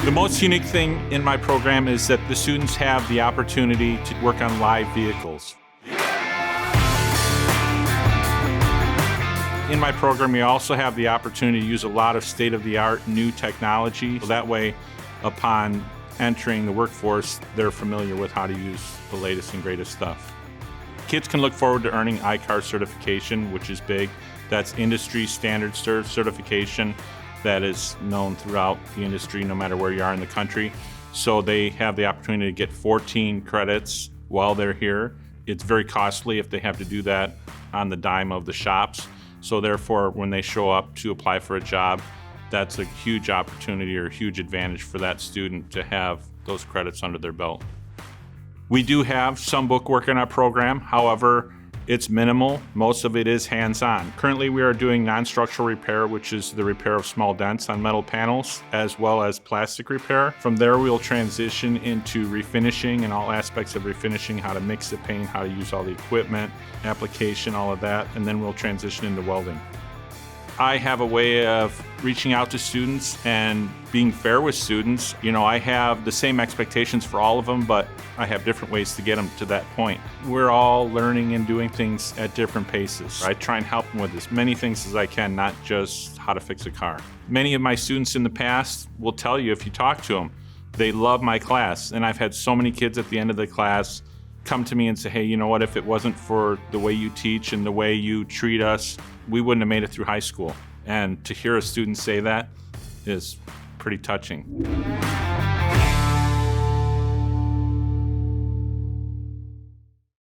The most unique thing in my program is that the students have the opportunity to work on live vehicles. In my program, we also have the opportunity to use a lot of state-of-the-art new technology. So that way, upon entering the workforce, they're familiar with how to use the latest and greatest stuff. Kids can look forward to earning ICAR certification, which is big. That's industry standard certification that is known throughout the industry, no matter where you are in the country. So they have the opportunity to get 14 credits while they're here. It's very costly if they have to do that on the dime of the shops. So therefore, when they show up to apply for a job, that's a huge opportunity or a huge advantage for that student to have those credits under their belt. We do have some book work in our program. However, it's minimal. Most of it is hands-on. Currently, we are doing non-structural repair, which is the repair of small dents on metal panels, as well as plastic repair. From there, we'll transition into refinishing and all aspects of refinishing, how to mix the paint, how to use all the equipment, application, all of that, and then we'll transition into welding. I have a way of reaching out to students and being fair with students. I have the same expectations for all of them, but I have different ways to get them to that point. We're all learning and doing things at different paces. I try and help them with as many things as I can, not just how to fix a car. Many of my students in the past will tell you, if you talk to them, they love my class. And I've had so many kids at the end of the class come to me and say, hey, you know what, if it wasn't for the way you teach and the way you treat us, we wouldn't have made it through high school. And to hear a student say that is pretty touching.